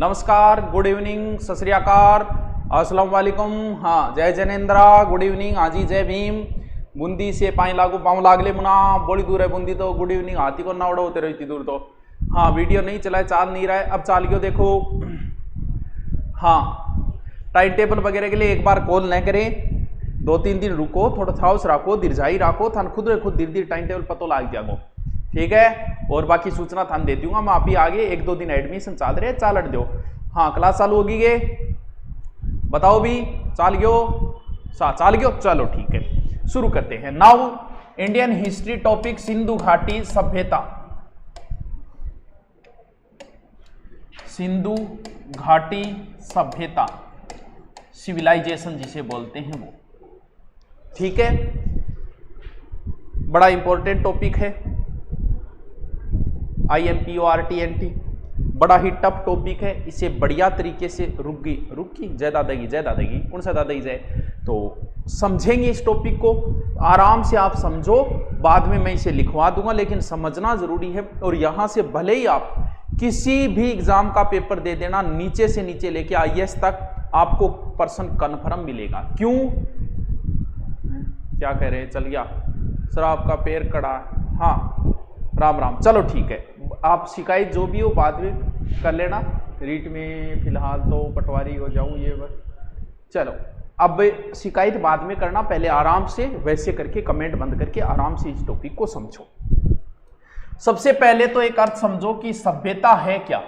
नमस्कार, good evening, सत श्री अकाल, अस्सलाम वालेकुम। हाँ, जय जैनेन्द्रा, गुड इवनिंग, हाजी जय भीम। बूंदी से पाई लागू पाँव लागले मुना, बड़ी दूर है बूंदी तो गुड इवनिंग हाथी को ना उड़ो होते रहो इतनी दूर तो। हाँ, वीडियो नहीं चला है, चाल नहीं रहा है, अब चाल गयो देखो। हाँ, टाइम टेबल वगैरह के लिए एक बार कॉल न करें, 2-3 दिन रुको, थोड़ा छाउस रखो, धीरजाई रखो, थान खुद धीरे धीरे टाइम टेबल पतो लाग जागो, ठीक है। और बाकी सूचना थान दे दूंगा मैं, अभी आगे 1-2 दिन एडमिशन चल रहे, चालट दो। हाँ, क्लास चालू होगी गे, बताओ भी, चाल गयो, चलो ठीक है, शुरू करते हैं। Now Indian history topic, Sindhu घाटी सभ्यता। सिंधु घाटी सभ्यता, सिविलाइजेशन जिसे बोलते हैं वो, ठीक है। बड़ा इंपॉर्टेंट टॉपिक है, IMPORTNT, बड़ा ही टफ टॉपिक है। इसे बढ़िया तरीके से रुकी ज्यादा देगी कौन सा दादा जाए तो समझेंगे इस टॉपिक को आराम से। आप समझो, बाद में मैं इसे लिखवा दूंगा, लेकिन समझना जरूरी है। और यहां से भले ही आप किसी भी एग्जाम का पेपर दे देना, नीचे से नीचे लेके IAS तक आपको पर्सन कन्फर्म मिलेगा। क्यों, क्या कह रहे हैं, चल गया सर आपका पैर कड़ा। हाँ, राम राम, चलो ठीक है। आप शिकायत जो भी हो बाद में कर लेना, रीट में फिलहाल तो पटवारी हो जाऊं ये बस। चलो, अब शिकायत बाद में करना, पहले आराम से वैसे करके कमेंट बंद करके आराम से इस टॉपिक को समझो। सबसे पहले तो एक अर्थ समझो कि सभ्यता है क्या,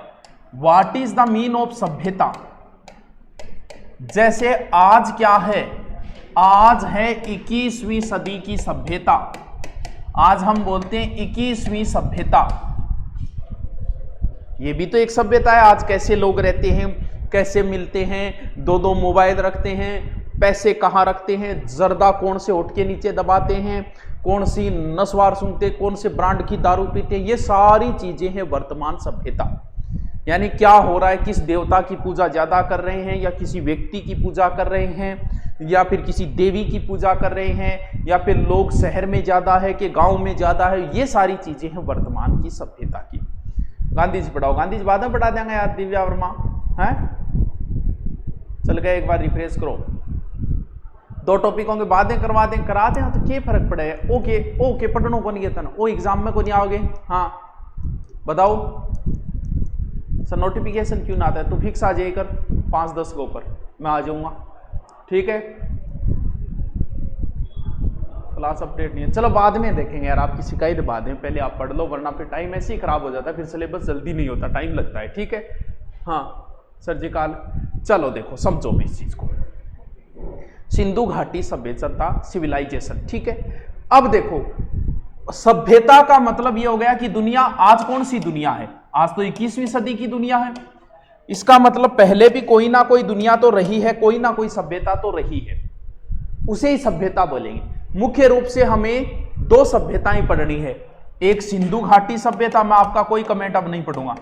what is the mean of सभ्यता। जैसे आज क्या है, आज है 21वीं सदी की सभ्यता। आज हम बोलते हैं 21वीं सभ्यता, ये भी तो एक सभ्यता है। आज कैसे लोग रहते हैं, कैसे मिलते हैं, 2-2 मोबाइल रखते हैं, पैसे कहाँ रखते हैं, जर्दा कौन से होठ के नीचे दबाते हैं, कौन सी नस्वार सूंघते, कौन से ब्रांड की दारू पीते हैं, ये सारी चीजें हैं वर्तमान सभ्यता। यानी क्या हो रहा है, किस देवता की पूजा ज्यादा कर रहे हैं, या किसी व्यक्ति की पूजा कर रहे हैं, या फिर किसी देवी की पूजा कर रहे हैं, या फिर लोग शहर में ज्यादा है कि गांव में ज्यादा है, ये सारी चीजें हैं वर्तमान की सभ्यता की। गांधी जी पढ़ाओ, गांधी जी बाद में पढ़ा देंगे यार, दिव्या वर्मा है, चल गए, एक बार रिफ्रेश करो। 2 टॉपिकों के बाद करा दें तो क्या फर्क पड़ेगा। ओके पढ़नो को नहीं था, वो एग्जाम में को नहीं आओगे। हाँ बताओ सर, नोटिफिकेशन क्यों ना आता है, तू फिक्स आ जाए कर 5-10 के ऊपर, मैं आ जाऊंगा, ठीक है। क्लास अपडेट नहीं है, चलो बाद में देखेंगे यार, आपकी शिकायत बाद में, पहले आप पढ़ लो, वरना फिर टाइम ऐसे ही खराब हो जाता है, फिर सिलेबस जल्दी नहीं होता, टाइम लगता है, ठीक है। हाँ सर्जिकल, चलो देखो समझो भी इस चीज को, सिंधु घाटी सभ्यता, सिविलाइजेशन, ठीक है। अब देखो, सभ्यता का मतलब यह हो गया कि दुनिया, आज कौन सी दुनिया है, आज तो 21वीं सदी की दुनिया है। इसका मतलब पहले भी कोई ना कोई दुनिया तो रही है, कोई ना कोई सभ्यता तो रही है, उसे ही सभ्यता बोलेंगे। मुख्य रूप से हमें 2 सभ्यताएं पढ़नी है, एक सिंधु घाटी सभ्यता, मैं आपका कोई कमेंट अब नहीं पढ़ूंगा,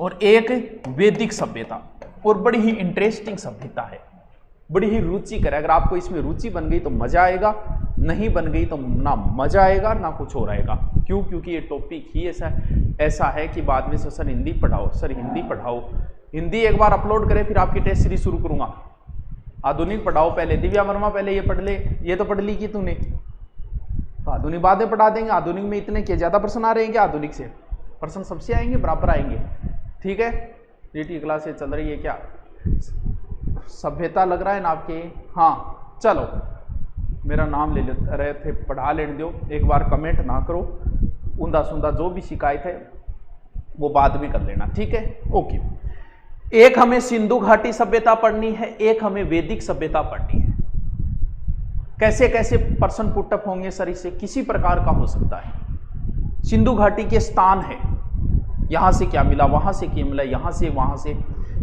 और एक वैदिक सभ्यता। और बड़ी ही इंटरेस्टिंग सभ्यता है, बड़ी ही रुचिकर है। अगर आपको इसमें रुचि बन गई तो मजा आएगा, नहीं बन गई तो ना मजा आएगा ना कुछ और आएगा। क्यों, क्योंकि ये टॉपिक ही ऐसा है कि बाद में से सर हिंदी पढ़ाओ, सर हिंदी पढ़ाओ, हिंदी एक बार अपलोड करें फिर आपकी टेस्ट सीरीज शुरू करूंगा। आधुनिक पढ़ाओ पहले, दिव्या वर्मा पहले ये पढ़ ले, ये तो पढ़ ली कि तूने, तो आधुनिक बाद में पढ़ा देंगे। आधुनिक में इतने के ज्यादा प्रश्न आ रहे हैं क्या, आधुनिक से प्रश्न सबसे आएंगे, बराबर आएंगे, ठीक है। रीटी क्लास से चल रही है क्या, सभ्यता लग रहा है ना आपके। हाँ चलो, मेरा नाम ले रहे थे, पढ़ा लेने दो, एक बार कमेंट ना करो, उंदा सुंदा जो भी शिकायत है वो बाद में कर लेना, ठीक है। ओके, एक हमें सिंधु घाटी सभ्यता पढ़नी है, एक हमें वैदिक सभ्यता पढ़नी है। कैसे कैसे पर्सन पुटअप होंगे सर, इससे किसी प्रकार का हो सकता है। सिंधु घाटी के स्थान है, यहां से क्या मिला, वहां से क्या मिला, यहां से वहां से,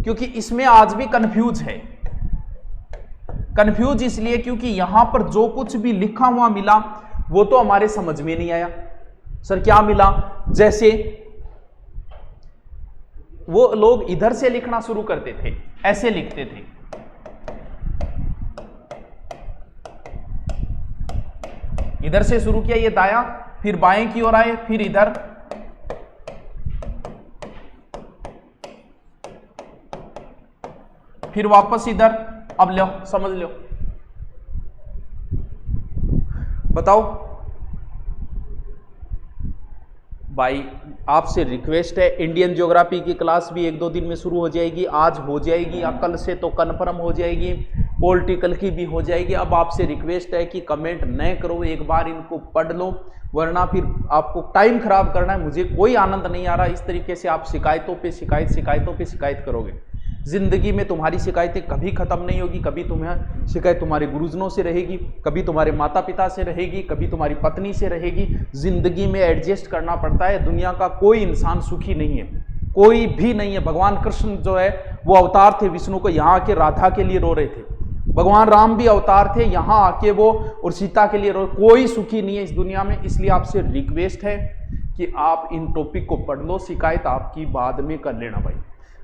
क्योंकि इसमें आज भी कंफ्यूज है। कंफ्यूज इसलिए क्योंकि यहां पर जो कुछ भी लिखा हुआ मिला वो तो हमारे समझ में नहीं आया। सर क्या मिला, जैसे वो लोग इधर से लिखना शुरू करते थे, ऐसे लिखते थे, इधर से शुरू किया ये दायां, फिर बाएं की ओर आए, फिर इधर, फिर वापस इधर, अब लो समझ लो, बताओ भाई। आपसे रिक्वेस्ट है, इंडियन ज्योग्राफी की क्लास भी 1-2 दिन में शुरू हो जाएगी, आज हो जाएगी या कल से तो कन्फर्म हो जाएगी, पॉलिटिकल की भी हो जाएगी। अब आपसे रिक्वेस्ट है कि कमेंट न करो, एक बार इनको पढ़ लो, वरना फिर आपको टाइम खराब करना है। मुझे कोई आनंद नहीं आ रहा इस तरीके से आप शिकायतों पे शिकायत करोगे। जिंदगी में तुम्हारी शिकायतें कभी खत्म नहीं होगी, कभी तुम्हें शिकायत तुम्हारे गुरुजनों से रहेगी, कभी तुम्हारे माता पिता से रहेगी, कभी तुम्हारी पत्नी से रहेगी। जिंदगी में एडजस्ट करना पड़ता है। दुनिया का कोई इंसान सुखी नहीं है, कोई भी नहीं है। भगवान कृष्ण जो है वो अवतार थे विष्णु को, यहाँ आके राधा के लिए रो रहे थे। भगवान राम भी अवतार थे, यहाँ आके वो और सीता के लिए रो। कोई सुखी नहीं है इस दुनिया में। इसलिए आपसे रिक्वेस्ट है कि आप इन टॉपिक को पढ़ लो, शिकायत आपकी बाद में कर लेना भाई।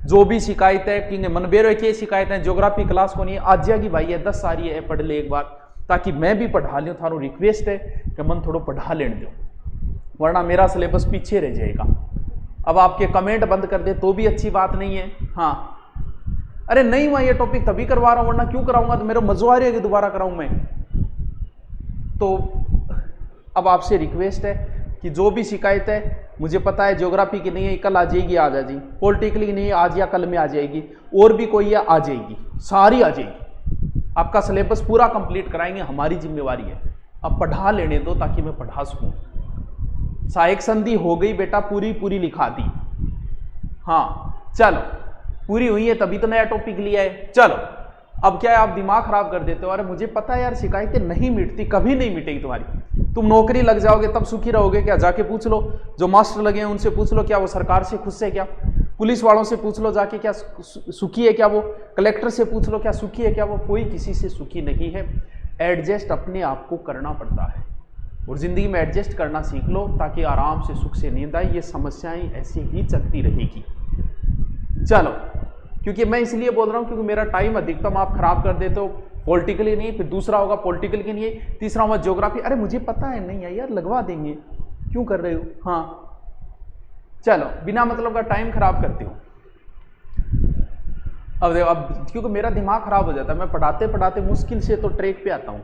जो भी शिकायत है कि मनबेरो की शिकायत है, ज्योग्राफी क्लास को नहीं आज जाएगी भाई, ये 10 सारी है, पढ़ ले एक बार, ताकि मैं भी पढ़ा लूँ। थारो रिक्वेस्ट है कि मन थोड़ा पढ़ा लेने दो, वरना मेरा सिलेबस पीछे रह जाएगा। अब आपके कमेंट बंद कर दे तो भी अच्छी बात नहीं है। हाँ, अरे नहीं मैं ये टॉपिक तभी करवा रहा हूँ, वरना क्यों कराऊंगा, तो मेरा मजा आ रहा है कि दोबारा कराऊं मैं। तो अब आपसे रिक्वेस्ट है कि जो भी शिकायत है, मुझे पता है ज्योग्राफी की नहीं है, कल आ जाएगी, आज आ जाएगी, पॉलिटिकल की नहीं है, आज या कल में आ जाएगी, और भी कोई है आ जाएगी, सारी आ जाएगी। आपका सिलेबस पूरा कंप्लीट कराएंगे, हमारी जिम्मेवारी है। अब पढ़ा लेने दो ताकि मैं पढ़ा सकूं। सहायक संधि हो गई बेटा, पूरी लिखा दी। हाँ चलो, पूरी हुई है तभी तो नया टॉपिक लिया है। चलो अब क्या है, आप दिमाग खराब कर देते हो। अरे मुझे पता है यार, शिकायतें नहीं मिटती, कभी नहीं मिटेगी तुम्हारी। तुम नौकरी लग जाओगे तब सुखी रहोगे क्या? जाके पूछ लो, जो मास्टर लगे हैं उनसे पूछ लो, क्या वो सरकार से खुश है क्या? पुलिस वालों से पूछ लो जाके, क्या सुखी है क्या वो? कलेक्टर से पूछ लो, क्या सुखी है क्या वो? कोई किसी से सुखी नहीं है। एडजस्ट अपने आप को करना पड़ता है, और जिंदगी में एडजस्ट करना सीख लो ताकि आराम से सुख से नींद आए। ये समस्याएं ऐसे ही चलती रहेगी। चलो, क्योंकि मैं इसलिए बोल रहा हूं क्योंकि मेरा टाइम अधिकतम आप खराब कर देते हो। पॉलिटिकली नहीं, फिर दूसरा होगा पॉलिटिकल के लिए, तीसरा होगा ज्योग्राफी। अरे मुझे पता है, नहीं है यार, लगवा देंगे, क्यों कर रहे हो? हाँ चलो, बिना मतलब का टाइम खराब करते हो। अब देखो, अब क्योंकि मेरा दिमाग खराब हो जाता है, मैं पढ़ाते पढ़ाते मुश्किल से तो ट्रैक पे आता हूँ।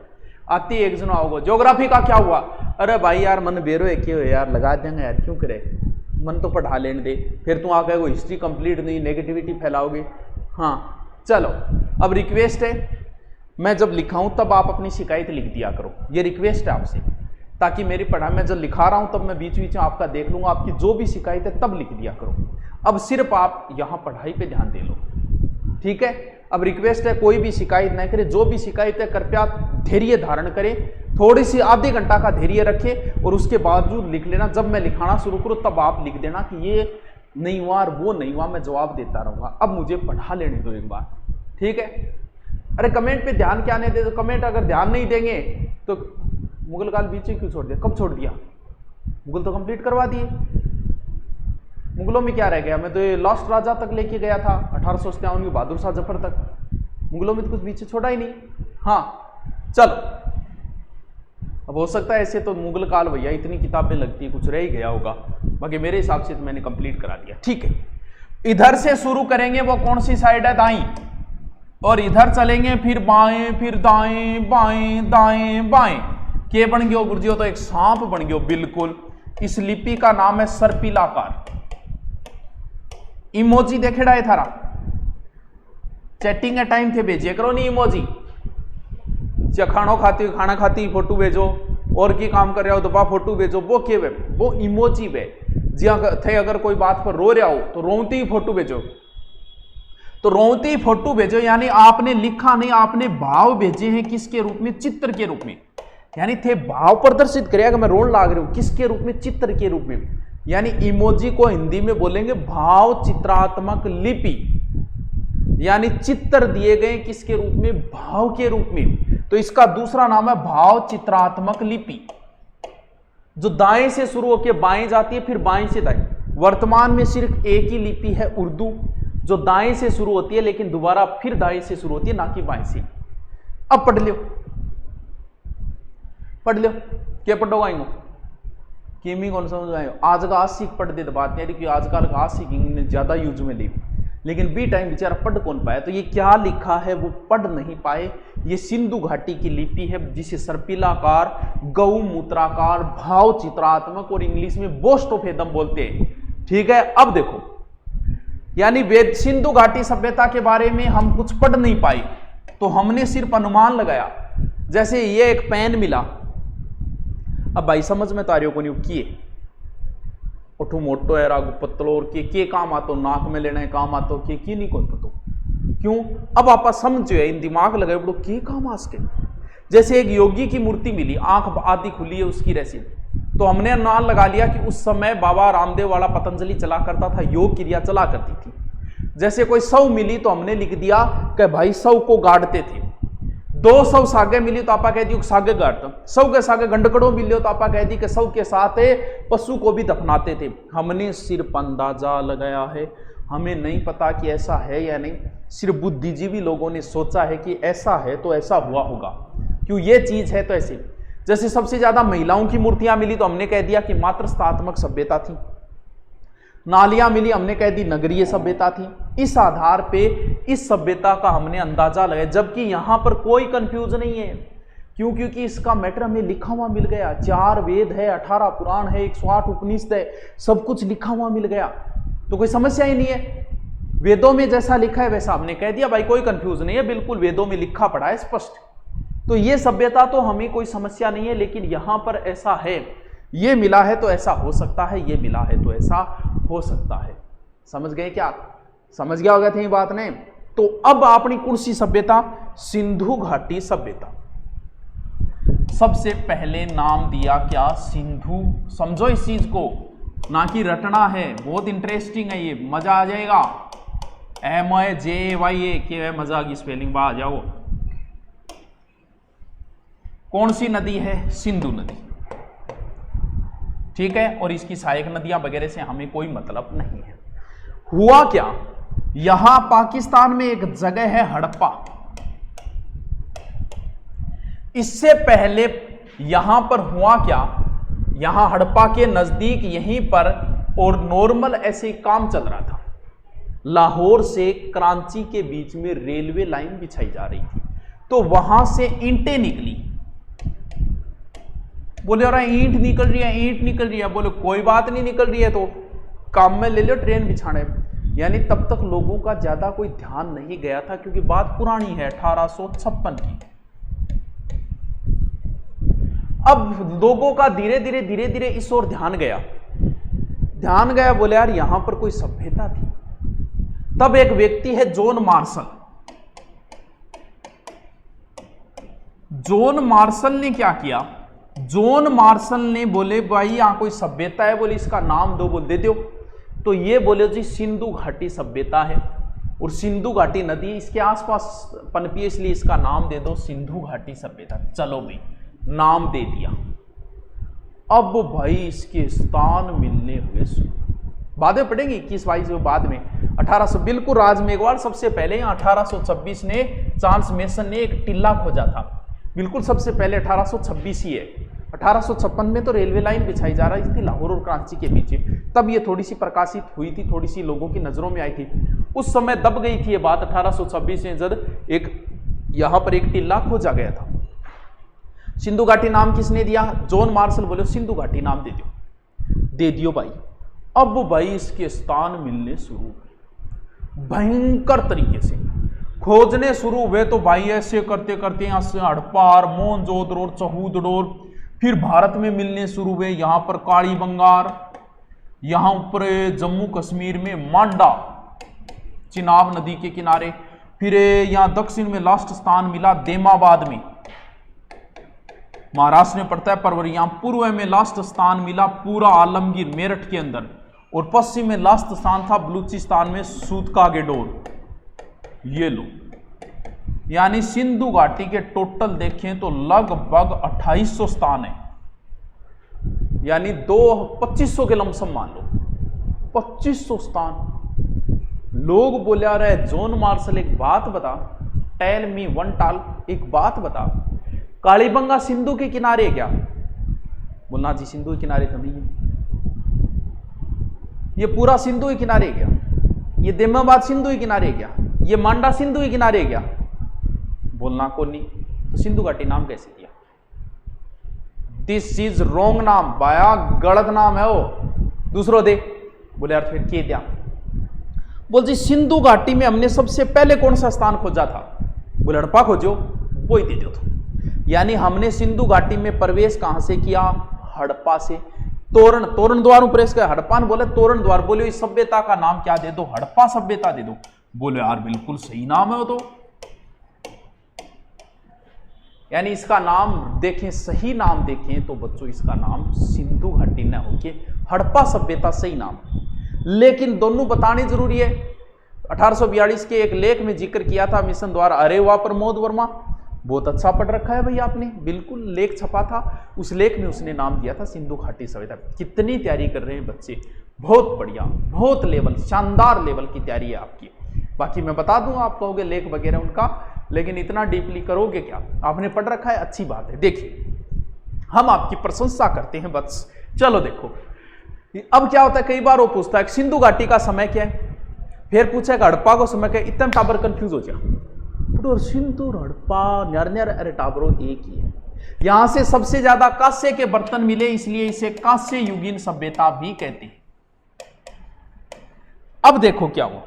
आती एक जन आओगे, ज्योग्राफी का क्या हुआ? अरे भाई यार, मन बेरो है क्यों यार, लगा देंगे यार, क्यों करे, मन तो पढ़ा लेने दे। फिर तुम आके वो हिस्ट्री कंप्लीट नहीं, नेगेटिविटी फैलाओगे। हाँ चलो, अब रिक्वेस्ट है, मैं जब लिखाऊं तब आप अपनी शिकायत लिख दिया करो। ये रिक्वेस्ट है आपसे, ताकि मेरी पढ़ाई में जब लिखा रहा हूं तब मैं बीच बीच में आपका देख लूंगा, आपकी जो भी शिकायत है तब लिख दिया करो। अब सिर्फ आप यहाँ पढ़ाई पे ध्यान दे लो, ठीक है? अब रिक्वेस्ट है, कोई भी शिकायत नहीं करे, जो भी शिकायत है कृपया धैर्य धारण करें, थोड़ी सी आधे घंटा का धैर्य रखें, और उसके बावजूद लिख लेना। जब मैं लिखाना शुरू करूँ तब आप लिख देना कि ये नहीं हुआ और वो नहीं हुआ, मैं जवाब देता रहूँगा। अब मुझे पढ़ा लेने दो एक बार, ठीक है? अरे कमेंट पे ध्यान क्या नहीं दे, तो कमेंट अगर ध्यान नहीं देंगे तो मुगल काल बीच में क्यों छोड़ दिया? कब छोड़ दिया? मुगल तो कंप्लीट करवा दिए। मुगलों में क्या रह गया? मैं तो ये लास्ट राजा तक लेके गया था, 1857 की बहादुर शाह जफर तक। मुगलों में तो कुछ बीच छोड़ा ही नहीं। हाँ चलो, अब हो सकता है ऐसे तो मुगल काल भैया इतनी किताबें लगती है, कुछ रह ही गया होगा, बाकी मेरे हिसाब से तो मैंने कंप्लीट करा दिया, ठीक है? इधर से शुरू करेंगे, वो कौन सी साइड है? दाईं। और इधर चलेंगे, फिर बाएं, फिर दाएं, बाएं, दाएं, बाएं। के बन गयो गुरुजी? तो एक सांप बन गयो, बिल्कुल। इस लिपि का नाम है सर्पिलाकार। इमोजी देखेड़ा है थारा, चैटिंग के टाइम थे भेजे करो नहीं इमोजी। खाना खाती हो, खाना खाती फोटो भेजो, और की काम कर रहे हो तो फोटो भेजो। वो के वे, वो इमोजी वे। जी थे अगर कोई बात पर रो रहा हो तो रोती ही फोटो भेजो, तो रोती ही फोटो भेजो। यानी आपने लिखा नहीं, आपने भाव भेजे हैं किसके रूप में? चित्र के रूप में। यानी थे भाव प्रदर्शित करेगा, मैं रोन लाग रही हूं, किसके रूप में? चित्र के रूप में। यानी इमोजी को हिंदी में बोलेंगे भाव चित्रात्मक लिपि, यानी चित्र दिए गए किसके रूप में? भाव के रूप में। तो इसका दूसरा नाम है भाव चित्रात्मक लिपि, जो दाएं से शुरू होकर बाएं जाती है, फिर बाएं से दाएं। वर्तमान में सिर्फ एक ही लिपि है उर्दू, जो दाएं से शुरू होती है, लेकिन दोबारा फिर दाएं से शुरू होती है, ना कि बाएं से। अब पढ़ लो, पढ़ लो, क्या पढ़ोगा आएंगे किमी कौन समझ आए? आज का आज सीख पढ़ दे तो बात नहीं, क्योंकि आजकल का आज सीख ज्यादा यूज में ली। लेकिन बी टाइम बेचारा पढ़ कौन पाया। तो ये क्या लिखा है वो पढ़ नहीं पाए। ये सिंधु घाटी की लिपि है जिसे सर्पिलाकार, गौमूत्राकार, भाव चित्रात्मक और इंग्लिश में बोस्ट ऑफ एदम बोलते हैं। ठीक है, अब देखो, यानी वेद सिंधु घाटी सभ्यता के बारे में हम कुछ पढ़ नहीं पाए, तो हमने सिर्फ अनुमान लगाया। जैसे ये एक पेन मिला, अब भाई समझ में तारियों को नहीं किए ओठू मोटो है रागू पतलो और के काम आतो, नाक में लेना है काम आतो, के नहीं कोई पतो क्यों। अब आप समझो इन दिमाग लगाए बड़ो के काम आसके। जैसे एक योगी की मूर्ति मिली, आंख आदि खुली है उसकी रैसी, तो हमने अनुमान लगा लिया कि उस समय बाबा रामदेव वाला पतंजलि चला करता था, योग क्रिया चला करती थी। जैसे कोई सौ मिली तो हमने लिख दिया कि भाई सौ को गाड़ते थे। 200 सागे मिली तो आपा कह दी सागे गाड़ता, 100 के सागे गंडकड़ों मिले तो आपा कह दी कि 100 के साथ पशु को भी दफनाते थे। हमने सिर्फ अंदाजा लगाया है, हमें नहीं पता कि ऐसा है या नहीं। सिर्फ बुद्धिजीवी लोगों ने सोचा है कि ऐसा है तो ऐसा हुआ होगा, क्यों ये चीज है तो ऐसे। जैसे सबसे ज्यादा महिलाओं की मूर्तियां मिली तो हमने कह दिया कि मातृस्थात्मक सभ्यता थी। नालियां मिली, हमने कह दी नगरीय सभ्यता थी। इस आधार पे इस सभ्यता का हमने अंदाजा लगाया, जबकि यहां पर कोई कंफ्यूज नहीं है। क्यों? क्योंकि इसका मैटर हमें लिखा हुआ मिल गया। 4 वेद है, 18 पुराण है, 108 उपनिषद है, सब कुछ लिखा हुआ मिल गया, तो कोई समस्या ही नहीं है। वेदों में जैसा लिखा है वैसा हमने कह दिया, भाई कोई कंफ्यूज नहीं है, बिल्कुल वेदों में लिखा पड़ा है स्पष्ट। तो ये सभ्यता तो हमें कोई समस्या नहीं है, लेकिन यहां पर ऐसा है, ये मिला है तो ऐसा हो सकता है, ये मिला है तो ऐसा हो सकता है। समझ गए क्या? समझ गया होगा थी बात ने। तो अब अपनी कौन सी सभ्यता? सिंधु घाटी सभ्यता। सबसे पहले नाम दिया क्या? सिंधु। समझो इस चीज को, ना कि रटना है, बहुत इंटरेस्टिंग है ये, मजा आ जाएगा। MIJAY के मजा आ गई स्पेलिंग, बाहर आ जाओ। कौन सी नदी है? सिंधु नदी। ठीक है, और इसकी सहायक नदियां वगैरह से हमें कोई मतलब नहीं है। हुआ क्या, यहां पाकिस्तान में एक जगह है हड़प्पा। इससे पहले यहां पर हुआ क्या, यहां हड़प्पा के नजदीक यहीं पर और नॉर्मल ऐसे काम चल रहा था। लाहौर से कराची के बीच में रेलवे लाइन बिछाई जा रही थी, तो वहां से ईंटें निकली। बोले अरे ईंट निकल रही है, ईंट निकल रही है। बोले कोई बात नहीं, निकल रही है तो काम में ले लो, ट्रेन बिछाने। यानी तब तक लोगों का ज्यादा कोई ध्यान नहीं गया था, क्योंकि बात पुरानी है 1856 की। अब लोगों का धीरे धीरे इस ओर ध्यान गया। बोले यार यहां पर कोई सभ्यता थी। तब एक व्यक्ति है जॉन मार्शल। जॉन मार्शल ने क्या किया? जॉन मार्शल ने बोले भाई यहां कोई सभ्यता है, बोले इसका नाम दो, बोल दे दो। तो ये बोले जी सिंधु घाटी सभ्यता है, और सिंधु घाटी नदी इसके आसपास पनपी है, इसलिए इसका नाम दे दो सिंधु घाटी सभ्यता। चलो भाई नाम दे दिया। अब भाई इसके स्थान मिलने हुए शुरू, बाद में पढ़ेंगे 21-22 बाद में। 1800 बिल्कुल राज मेघवाल सबसे पहले 1826 ने चार्ल्स मेसन ने एक टिल्ला खोजा था, बिल्कुल सबसे पहले 1826 ही है। 1856 में तो रेलवे लाइन बिछाई जा रही थी लाहौर और कराची के बीच, तब ये थोड़ी सी प्रकाशित हुई थी, थोड़ी सी लोगों की नजरों में आई थी। उस समय दब गई थी ये बात 1826 में, जब एक यहां पर एक टिल्ला खोजा गया था। सिंधु घाटी नाम किसने दिया? John Marshall. बोले सिंधु घाटी नाम दे दियो भाई। अब भाई इसके स्थान मिलने शुरू, भयंकर तरीके से खोजने शुरू हुए। तो भाई ऐसे करते करते यहां से हड़प्पा, मोहनजोदड़ो, चहूदड़ो, फिर भारत में मिलने शुरू हुए। यहां पर काली बंगार, यहां ऊपर जम्मू कश्मीर में मांडा, चिनाब नदी के किनारे। फिर यहां दक्षिण में लास्ट स्थान मिला देमाबाद में, महाराष्ट्र में पड़ता है परवर। यहां पूर्व में लास्ट स्थान मिला पूरा आलमगीर मेरठ के अंदर, और पश्चिम में लास्ट स्थान था बलूचिस्तान में सूतकागेडोर। ये लो, यानी सिंधु घाटी के टोटल देखें तो लगभग 2800 स्थान है, यानी 2500 के लमसम मान लो, 2500 स्थान। लोग बोले आ रहे जॉन मार्शल एक बात बता, टेल मी वन टाल, एक बात बता, कालीबंगा सिंधु के किनारे है क्या? बोलना जी सिंधु के किनारे तो नहीं है, ये पूरा सिंधु के किनारे है क्या? ये देमाबाद सिंधु ही किनारे है क्या? ये मांडा सिंधु ही किनारे है क्या? बोलना को नहीं, तो सिंधु घाटी नाम कैसे दिया? दिस इज रॉन्ग नाम बाया, गलत नाम है वो। दूसरो दे। बोले यार फिर क्या दिया? बोल जी सिंधु घाटी में हमने सबसे पहले कौन सा स्थान खोजा था? बोले हड़प्पा खोजो, वो ही दे दो तो। यानी हमने सिंधु घाटी में प्रवेश कहां से किया? हड़प्पा से। तोरण द्वार प्रवेश किया। हड़प्पा ने बोले तोरण द्वार। बोले इस सभ्यता का नाम क्या दे दो? हड़प्पा सभ्यता दे दो। बोले यार बिल्कुल सही नाम है वो तो। यानी इसका नाम देखें, सही नाम देखें तो बच्चों इसका नाम सिंधु घाटी न होके हड़प्पा सभ्यता सही नाम। लेकिन दोनों बताने जरूरी है। 1842 के एक लेख में जिक्र किया था मिशन द्वारा। अरे वाह प्रमोद वर्मा, बहुत अच्छा पढ़ रखा है भाई आपने। बिल्कुल लेख छपा था, उस लेख में उसने नाम दिया था सिंधु घाटी सभ्यता। कितनी तैयारी कर रहे हैं बच्चे, बहुत बढ़िया, बहुत लेवल, शानदार लेवल की तैयारी है आपकी। बाकी मैं बता दूं, आप कहोगे लेख वगैरह उनका, लेकिन इतना डीपली करोगे क्या? आपने पढ़ रखा है, अच्छी बात है। देखिए हम आपकी प्रशंसा करते हैं बस। चलो देखो अब क्या होता है, कई बार वो पूछता है सिंधु घाटी का समय क्या है, फिर पूछेगा हड़प्पा को समय क्या है। इतना टाबर कंफ्यूज हो जाए। सिंधु हड़प्पा न्यार, अरे टाबरो एक ही है। यहां से सबसे ज्यादा कांसे के बर्तन मिले, इसलिए इसे कांस्य युगीन सभ्यता भी कहते हैं। अब देखो क्या हुआ,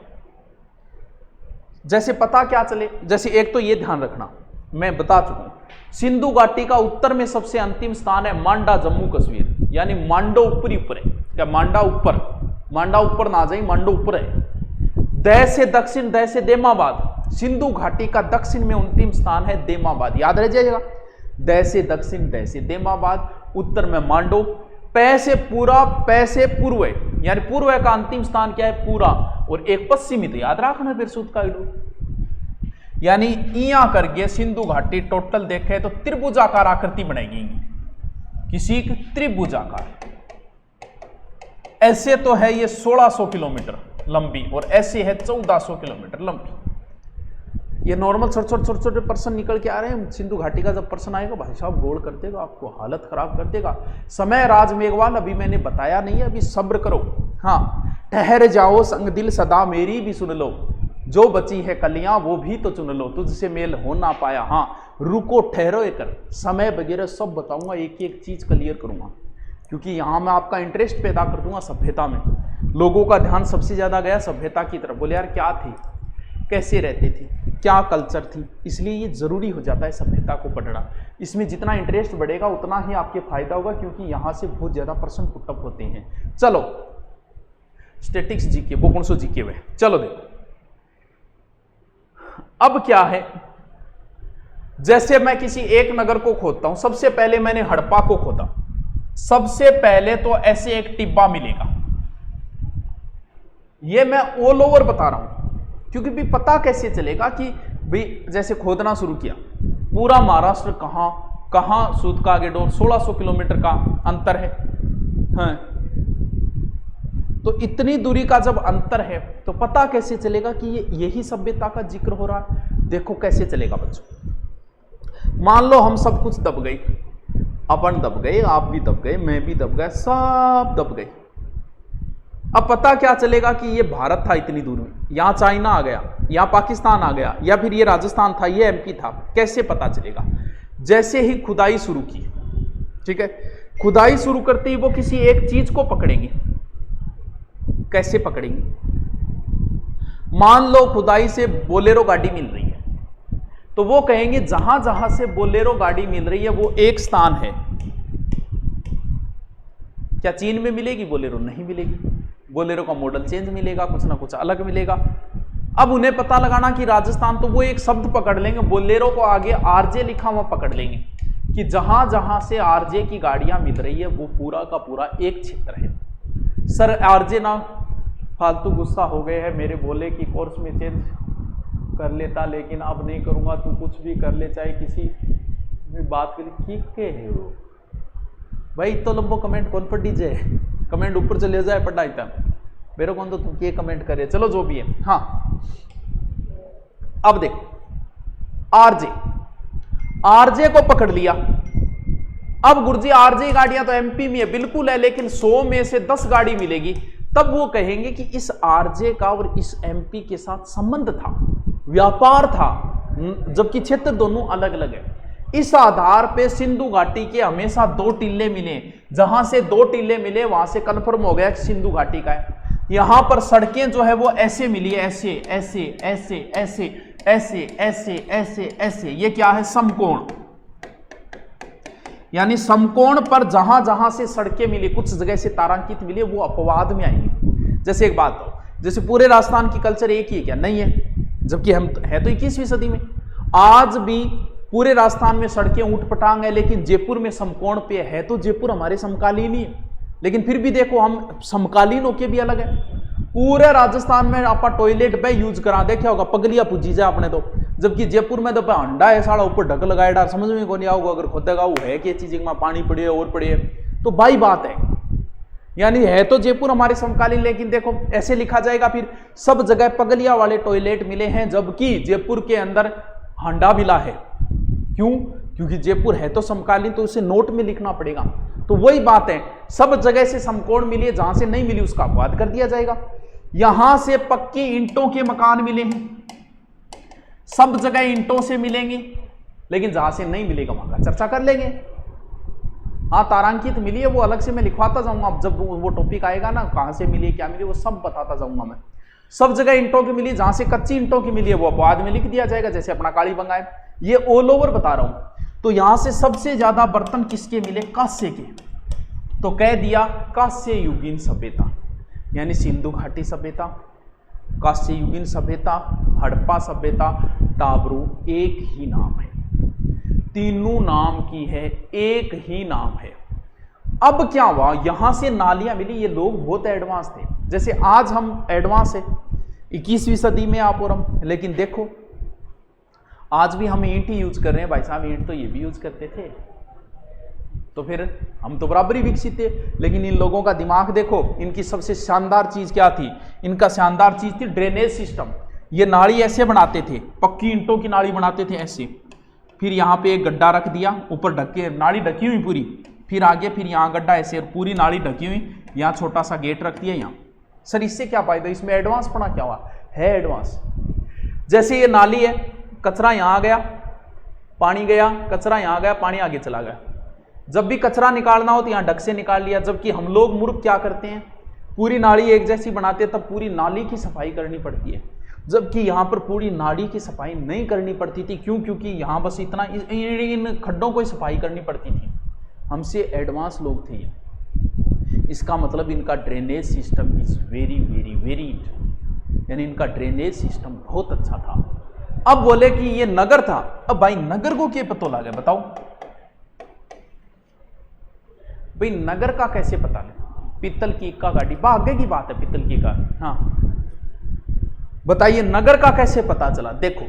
जैसे पता क्या चले, जैसे एक तो ये ध्यान रखना, मैं बता चुका हूं सिंधु घाटी का उत्तर में सबसे अंतिम स्थान है मांडा जम्मू कश्मीर। यानी मांडो ऊपर है क्या? मांडा ऊपर ना जाए, मांडो ऊपर है। दह से दक्षिण, दह से देमाबाद। सिंधु घाटी का दक्षिण में अंतिम स्थान है देमाबाद, याद रह जाएगा। दह से दक्षिण, दह से देमाबाद, उत्तर में मांडो। पै से पूरा, पै से पूर्व, यानी पूर्व का अंतिम स्थान क्या है? पूरा। और एक पश्चिमी, तो याद रखना फिर सूत का। यानी इया करके सिंधु घाटी टोटल देखे तो त्रिभुजाकार आकृति बनाएगी, किसी त्रिभुजाकार। ऐसे तो है ये 1600 किलोमीटर लंबी, और ऐसे है 1400 किलोमीटर लंबी। ये नॉर्मल छोटे पर्सन निकल के आ रहे हैं। सिंधु घाटी का जब पर्सन आएगा भाई साहब गोल कर देगा, आपको हालत खराब कर देगा। समय राज मेघवाल अभी मैंने बताया नहीं है, अभी सब्र करो। हाँ, ठहर जाओ संग दिल सदा मेरी भी सुन लो, जो बची है कलियां वो भी तो चुन लो, तुझसे मेल हो ना पाया। हाँ रुको, ठहरो, एक समय वगैरह सब बताऊंगा, एक एक चीज क्लियर करूंगा, क्योंकि यहां मैं आपका इंटरेस्ट पैदा कर दूंगा सभ्यता में। लोगों का ध्यान सबसे ज्यादा गया सभ्यता की तरफ। बोले यार क्या थी, कैसे रहते थे, क्या कल्चर थी, इसलिए ये जरूरी हो जाता है सभ्यता को पढ़ना। इसमें जितना इंटरेस्ट बढ़ेगा उतना ही आपके फायदा होगा, क्योंकि यहां से बहुत ज्यादा प्रश्न पुटअप होते हैं। चलो स्टैटिक्स जीके, वो कौन सो जीके हुए। चलो देखो अब क्या है, जैसे मैं किसी एक नगर को खोदता हूं, सबसे पहले मैंने हड़प्पा को खोदा। सबसे पहले तो ऐसे एक टिब्बा मिलेगा, ये मैं ऑल ओवर बता रहा हूं, क्योंकि भी पता कैसे चलेगा कि भाई जैसे खोदना शुरू किया, पूरा महाराष्ट्र कहां सूत का आगे डोर 1600 किलोमीटर का अंतर है। हाँ, तो इतनी दूरी का जब अंतर है तो पता कैसे चलेगा कि ये यही सभ्यता का जिक्र हो रहा है। देखो कैसे चलेगा बच्चों, मान लो हम सब कुछ दब गए, अपन दब गए, आप भी दब गए, मैं भी दब गया, सब दब गए। अब पता क्या चलेगा कि ये भारत था इतनी दूर में, यहां चाइना आ गया, यहां पाकिस्तान आ गया, या फिर ये राजस्थान था, ये एमपी था। कैसे पता चलेगा? जैसे ही खुदाई शुरू की, ठीक है, खुदाई शुरू करते ही वो किसी एक चीज को पकड़ेंगे। कैसे पकड़ेंगे? मान लो खुदाई से बोलेरो गाड़ी मिल रही है, तो वो कहेंगे जहां जहां से बोलेरो गाड़ी मिल रही है वो एक स्थान है। क्या चीन में मिलेगी बोलेरो? नहीं मिलेगी। बोलेरो का मॉडल चेंज मिलेगा, कुछ ना कुछ अलग मिलेगा। अब उन्हें पता लगाना कि राजस्थान, तो वो एक शब्द पकड़ लेंगे, बोलेरो को आगे आरजे लिखा हुआ पकड़ लेंगे कि जहां जहां से आरजे की गाड़ियां मिल रही है वो पूरा का पूरा एक क्षेत्र है। सर आरजे ना फालतू गुस्सा हो गए हैं मेरे, बोले कि कोर्स में चेंज कर लेता, लेकिन अब नहीं करूंगा, तू कुछ भी कर ले, चाहे किसी भी बात के लिए। ठीक है वो भाई, तो लंबो कमेंट कौन पढ़ दीजिए, कमेंट ऊपर चले जाए पढ़ाई तक मेरे कौन, तो तुम ये कमेंट करे, चलो जो भी है। हाँ अब देखो आरजे को पकड़ लिया। अब गुरुजी आरजे गाड़ियां तो एमपी में है, बिल्कुल है, लेकिन 100 में से 10 गाड़ी मिलेगी, तब वो कहेंगे कि इस आरजे का और इस एमपी के साथ संबंध था, व्यापार था, जबकि क्षेत्र दोनों अलग अलग है। इस आधार पे सिंधु घाटी के हमेशा 2 टीले मिले, जहां से 2 टीले मिले वहां से कंफर्म हो गया कि सिंधु घाटी का है। यहां पर सड़कें जो है वो ऐसे मिली, ऐसे ऐसे ऐसे ऐसे ऐसे ऐसे ऐसे ऐसे, ये क्या है, समकोण। यानी समकोण पर जहां जहां से सड़कें मिली, कुछ जगह से तारांकित मिली, वो अपवाद में आएंगे। जैसे एक बात हो, जैसे पूरे राजस्थान की कल्चर एक ही है क्या? नहीं है, जबकि हम है तो 21वीं सदी में। आज भी पूरे राजस्थान में सड़कें ऊंट पटांग है, लेकिन जयपुर में समकोण पे है, तो जयपुर हमारे समकालीन ही है। लेकिन फिर भी देखो, हम समकालीन होके भी अलग है। पूरे राजस्थान में आप टॉयलेट पे यूज करा देखा होगा, पगलिया पूजी जाए आपने तो, जबकि जयपुर में तो हंडा है साड़ा, ऊपर ढक लगाए डार, समझ में को नहीं आओगे अगर खोदेगा वो है कि चीज में पानी पड़ी है और पड़ी है, तो भाई बात है। यानी है तो जयपुर हमारे समकालीन, लेकिन देखो ऐसे लिखा जाएगा फिर सब जगह पगलिया वाले टॉयलेट मिले हैं, जबकि जयपुर के अंदर हंडा मिला है। क्यों? क्योंकि जयपुर है तो समकालीन, तो उसे नोट में लिखना पड़ेगा। तो वही बात है, सब जगह से समकोण मिली है, जहां से नहीं मिली उसका अपवाद कर दिया जाएगा। यहां से पक्की ईंटों के मकान मिले हैं, सब जगह ईंटों से मिलेंगे, लेकिन जहां से नहीं मिलेगा वहां का चर्चा कर लेंगे। हाँ, तारांकित मिली है, वो अलग से मैं लिखवाता जाऊंगा, अब जब वो टॉपिक आएगा ना, कहां से मिली क्या मिली वो सब बताता जाऊंगा मैं। सब जगह ईंटों की मिली, जहां से कच्ची ईंटों की मिली है वो अपवाद में लिख दिया जाएगा, जैसे अपना कालीबंगा है। ये ऑल ओवर बता रहा हूं। तो यहां से सबसे ज्यादा बर्तन किसके मिले? कांस्य के। तो कह दिया कांस्य युगीन सभ्यता, यानी सिंधु घाटी सभ्यता, कांस्य युगीन सभ्यता, हड़प्पा सभ्यता, टाबरू, एक ही नाम है, तीनों नाम की है, एक ही नाम है। अब क्या हुआ, यहां से नालियां मिली, ये लोग बहुत एडवांस थे। जैसे आज हम एडवांस है 21वीं सदी में आप और हम, लेकिन देखो आज भी हम ईंट ही यूज कर रहे हैं भाई साहब, ईंट तो ये भी यूज करते थे, तो फिर हम तो बराबर ही विकसित थे। लेकिन इन लोगों का दिमाग देखो, इनकी सबसे शानदार चीज क्या थी? इनका शानदार चीज थी ड्रेनेज सिस्टम। ये नाली ऐसे बनाते थे, पक्की ईंटों की नाली बनाते थे ऐसे, फिर यहाँ पे एक गड्ढा रख दिया, ऊपर ढक के नाली ढकी हुई पूरी, फिर आगे फिर यहाँ गड्ढा ऐसे, और पूरी नाली ढकी हुई, यहाँ छोटा सा गेट रख दिया यहाँ। सर इससे क्या फायदा? इसमें एडवांस पढ़ा क्या हुआ है? एडवांस। जैसे ये नाली है, कचरा यहाँ आ गया, पानी गया, कचरा यहाँ आ गया, पानी आगे चला गया। जब भी कचरा निकालना हो तो यहाँ ढक से निकाल लिया। जबकि हम लोग मूर्ख क्या करते हैं, पूरी नाली एक जैसी बनाते हैं, तब पूरी नाली की सफाई करनी पड़ती है, जबकि यहाँ पर पूरी नाली की सफाई नहीं करनी पड़ती थी। क्यों? क्योंकि यहाँ बस इतना इन खड्डों को सफाई करनी पड़ती थी। हमसे एडवांस लोग थे ये। इसका मतलब इनका drainage system is very very very, यानी इनका ड्रेनेज सिस्टम बहुत अच्छा था। अब बोले कि ये नगर था, अब भाई नगर को क्या पता लगा? बताओ भाई, नगर का कैसे पता लगे? पीतल की इक्का गाड़ी, आगे की बात है, पीतल की इक्का। हाँ बताइए, नगर का कैसे पता चला? देखो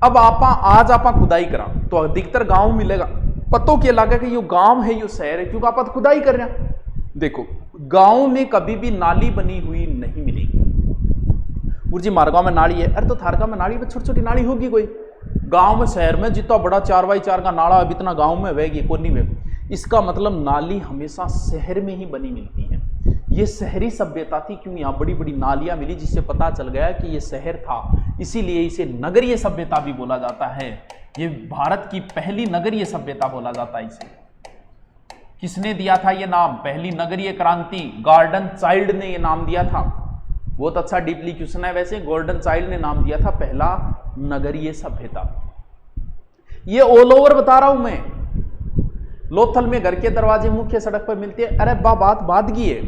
अब आज आप खुदाई करा तो अधिकतर गांव मिलेगा, पतो के लगा कि ये गांव है, ये शहर है, क्योंकि आप खुदाई कर रहे हैं। देखो गांव में कभी भी नाली बनी हुई नहीं मिलेगी। जी मारगांव में नाली है, अरे तो थारगा में नाली में छोटी छोटी नाली होगी कोई। गांव में शहर में जितना बड़ा 4x4 का नाला अब इतना गांव में बहेगी कोनी में। इसका मतलब नाली हमेशा शहर में ही बनी मिलती है। ये शहरी सभ्यता थी, क्यों? यहाँ बड़ी बड़ी नालियां मिली, जिससे पता चल गया कि ये शहर था, इसीलिए इसे नगरीय सभ्यता भी बोला जाता है। ये भारत की पहली नगरीय सभ्यता बोला जाता है इसे। किसने दिया था ये नाम? पहली नगरीय क्रांति, गॉर्डन चाइल्ड ने ये नाम दिया था। बहुत अच्छा डीपली क्वेश्चन है वैसे। गॉर्डन चाइल्ड ने नाम दिया था पहला नगरीय सभ्यता। ये ऑल ओवर बता रहा हूं मैं। लोथल में घर के दरवाजे मुख्य सड़क पर मिलते हैं, अरे बात बादगी है,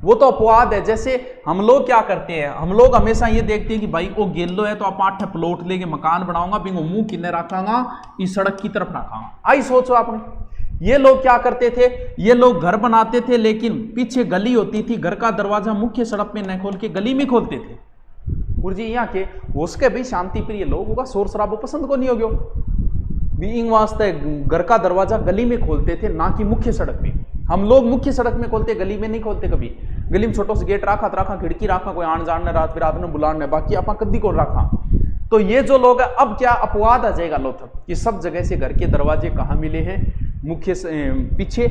वो तो अपवाद है। जैसे हम लोग क्या करते हैं, हम लोग हमेशा ये देखते हैं कि भाई वो गेलो है तो आप 8 प्लॉट लेके मकान बनाऊंगा, बिंगो मुंह किन्ने रखांगा, इस सड़क की तरफ रखांगा। आई सोचो आपने, ये लोग क्या करते थे, ये लोग घर बनाते थे लेकिन पीछे गली होती थी, घर का दरवाजा मुख्य सड़क में न खोल के गली में खोलते थे। और जी यहाँ के उसके भी शांति प्रिय लोग होगा, शोर शराबो पसंद को नहीं होगा, बीइंग वास्ते घर का दरवाजा गली में खोलते थे, ना कि मुख्य सड़क में। हम लोग मुख्य सड़क में खोलते, गली में नहीं खोलते कभी। गली में छोटो से गेट रखा, खिड़की रखा, कोई आन जान रात फिर रात में बुलाने, बाकी आप कद्दी को रखा। तो ये जो लोग है, अब क्या अपवाद आ जाएगा लोथल कि सब जगह से घर के दरवाजे कहाँ मिले हैं, मुख्य पीछे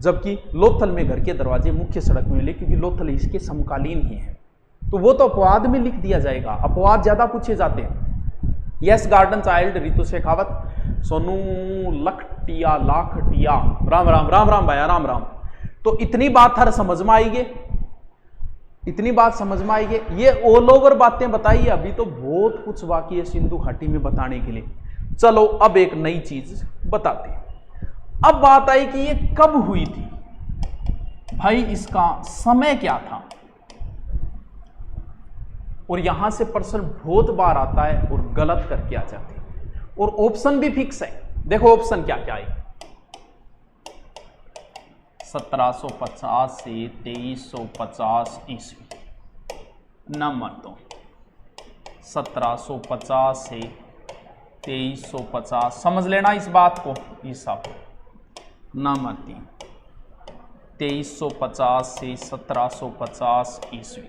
जबकि लोथल में घर के दरवाजे मुख्य सड़क में मिले, क्योंकि लोथल इसके समकालीन ही है। तो वो तो अपवाद में लिख दिया जाएगा, अपवाद ज्यादा पूछे जाते हैं। Yes garden child, Ritu Shekhawat, Sonu Lakhtiya, Lakhtiya, Ram Ram Ram Ram भाया राम राम। तो इतनी बात हर समझ में आएगी, इतनी बात समझ में आएगी। ये ऑल ओवर बातें बताइए, अभी तो बहुत कुछ बाकी है सिंधु घाटी में बताने के लिए। चलो अब एक नई चीज बताते हैं। अब बात आई कि ये कब हुई थी भाई, इसका समय क्या था। और यहां से प्रश्न बहुत बार आता है और गलत करके आ जाते हैं, और ऑप्शन भी फिक्स है। देखो ऑप्शन क्या क्या है। 1750 से 2350 ईस्वी। नंबर 2 1750 से 2350, समझ लेना इस बात को, ईसा। नंबर 3 2350 से 1750 ईस्वी।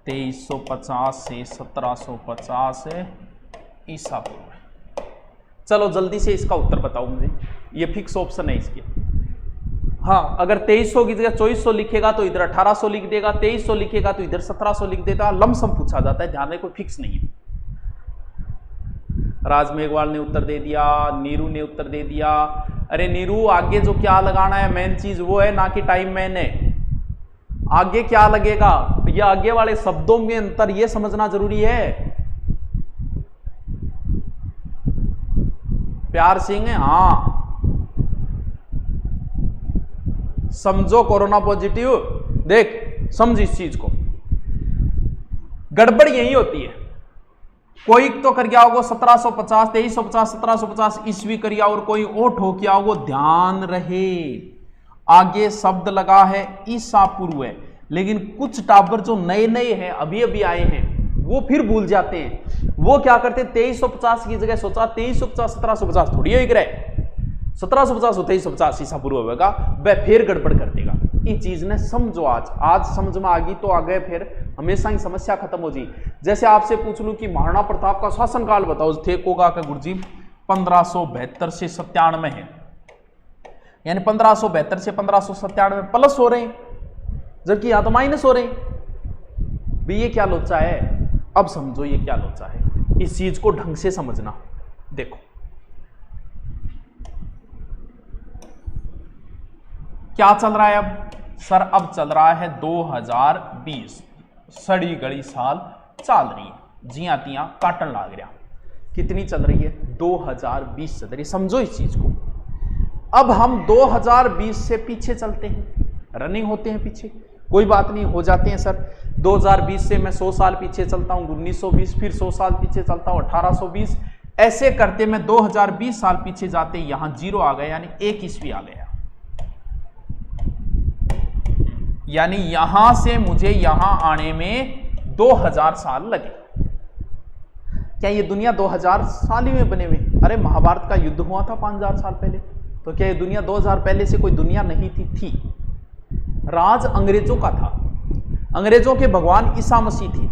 2350 से 1750 ईसा पूर्व। चलो जल्दी से इसका उत्तर बताओ मुझे, ये फिक्स ऑप्शन है इसके। हाँ, अगर 2300 की जगह 2400 लिखेगा तो इधर 1800 लिख देगा, 2300 लिखेगा तो इधर 1700 लिख देगा। लमसम पूछा जाता है, ध्यान रखो, फिक्स नहीं है। राज मेघवाल ने उत्तर दे दिया, नीरू ने उत्तर दे दिया। अरे नीरू, आगे जो क्या लगाना है मेन चीज वो है, ना कि टाइम मैन है। आगे क्या लगेगा, ये आगे वाले शब्दों में अंतर ये समझना जरूरी है। प्यार सिंह है, हाँ समझो कोरोना पॉजिटिव। देख समझ इस चीज को, गड़बड़ यही होती है। कोई तो कर गया होगा 1750, 2350, 1750 ईस्वी कर गया, और कोई और ठोक गया होगा। ध्यान रहे आगे शब्द लगा है ईसा पूर्व है, लेकिन कुछ टाबर जो नए नए हैं, अभी अभी आए हैं, वो फिर भूल जाते हैं। वो क्या करते हैं, 2350 की जगह सोचा 2350 1750 थोड़ी हो रहे, 1750 और 2350 ईसा पूर्व होगा, वह फिर गड़बड़ कर देगा। इस चीज ने समझो, आज समझ में आ गई तो आगे फिर हमेशा ही समस्या खत्म हो जी। जैसे आपसे पूछ लूं कि महाराणा प्रताप का शासनकाल बताओ, थे कोगा का गुरुजी 1572 से 97 है, यानी 1572 से 1597 प्लस हो रहे हैं, जबकि यहां तो माइनस हो रहे हैं। भाई ये क्या लोचा है, अब समझो ये क्या लोचा है, इस चीज को ढंग से समझना। देखो क्या चल रहा है अब सर, अब चल रहा है 2020, सड़ी गड़ी साल चल रही है, जिया तिया काटन लाग रहा। कितनी चल रही है, 2020 चल रही है, समझो इस चीज को। अब हम 2020 से पीछे चलते हैं, रनिंग होते हैं पीछे, कोई बात नहीं, हो जाते हैं सर। 2020 से मैं 100 साल पीछे चलता हूं, 1920, फिर 100 साल पीछे चलता हूं, 1820, ऐसे करते मैं 2020 साल पीछे जाते यहां 0 आ गया, यानी 1 ईस्वी आ गया। यानी यहां से मुझे यहां आने में 2000 साल लगे। क्या ये दुनिया 2000 साल ही में बने हुए? अरे महाभारत का युद्ध हुआ था 5000 साल पहले, तो क्या ये दुनिया 2000 पहले से कोई दुनिया नहीं थी? राज अंग्रेजों का था, अंग्रेजों के भगवान ईसा मसीह थे।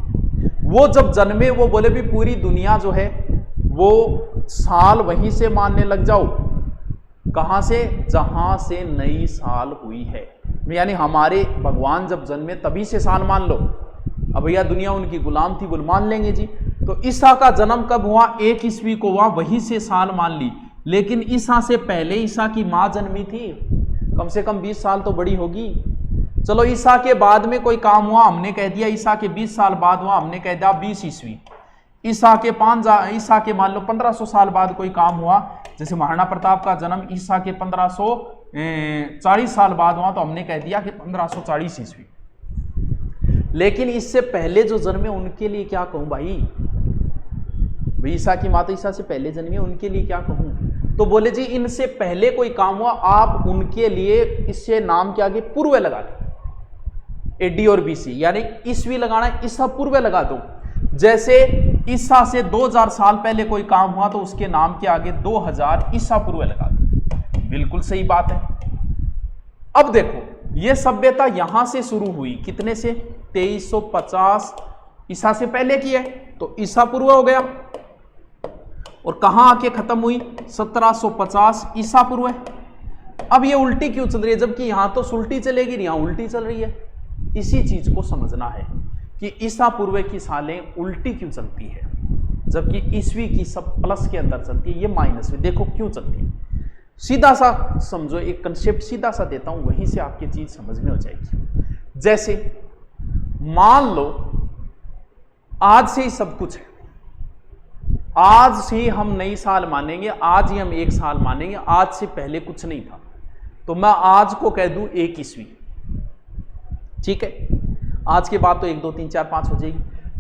वो जब जन्मे वो बोले भी पूरी दुनिया जो है वो साल वहीं से मानने लग जाओ। कहां से? जहां से नई साल हुई है, यानी हमारे भगवान जब जन्मे तभी से साल मान लो। अब भैया दुनिया उनकी गुलाम थी, बोल मान लेंगे जी। तो ईसा का जन्म कब हुआ? 1 ईस्वी को हुआ, वहीं से साल मान ली। लेकिन ईसा से पहले ईसा की मां जन्मी थी, कम से कम 20 साल तो बड़ी होगी। चलो ईसा के बाद में कोई काम हुआ, हमने कह दिया ईसा के 20 साल बाद हुआ, हमने कह दिया 20 ईस्वी। ईसा के मान लो 1500 साल बाद कोई काम हुआ, जैसे महाराणा प्रताप का जन्म ईसा के 1540 साल बाद हुआ, तो हमने कह दिया कि 1540 ईस्वी। लेकिन इससे पहले जो जन्मे उनके लिए क्या कहूं भाई? ईसा की माता ईसा से पहले जन्मी, उनके लिए क्या कहूं? तो बोले जी इनसे पहले कोई काम हुआ, आप उनके लिए इससे नाम के आगे पूर्व लगा दो, एडी और बीसी, यानी ईस्वी लगाना, ईसा पूर्व लगा दो। जैसे ईसा से 2000 साल पहले कोई काम हुआ तो उसके नाम के आगे 2000 ईसा पूर्व लगा दो। बिल्कुल सही बात है। अब देखो यह सभ्यता यहां से शुरू हुई, कितने से? 2350 ईसा से पहले की है, तो ईसा पूर्व हो गया। और कहां आके खत्म हुई 1750 ईसा पूर्व। अब ये उल्टी क्यों चल रही है, जबकि यहां तो उल्टी चलेगी, यहां उल्टी चल रही है। इसी चीज को समझना है कि ईसा पूर्व की सालें उल्टी क्यों चलती है, जबकि ईस्वी की सब प्लस के अंदर चलती है, ये माइनस में। देखो क्यों चलती है, सीधा सा समझो, एक कंसेप्ट सीधा सा देता हूं, वहीं से आपकी चीज समझ में हो जाएगी। जैसे मान लो आज से ही सब कुछ है, आज से ही हम नई साल मानेंगे, आज ही हम एक साल मानेंगे, आज से पहले कुछ नहीं था, तो मैं आज को कह दूं 1 ईस्वी, ठीक है। आज के बाद तो 1 2 3 4 5 हो जाएगी।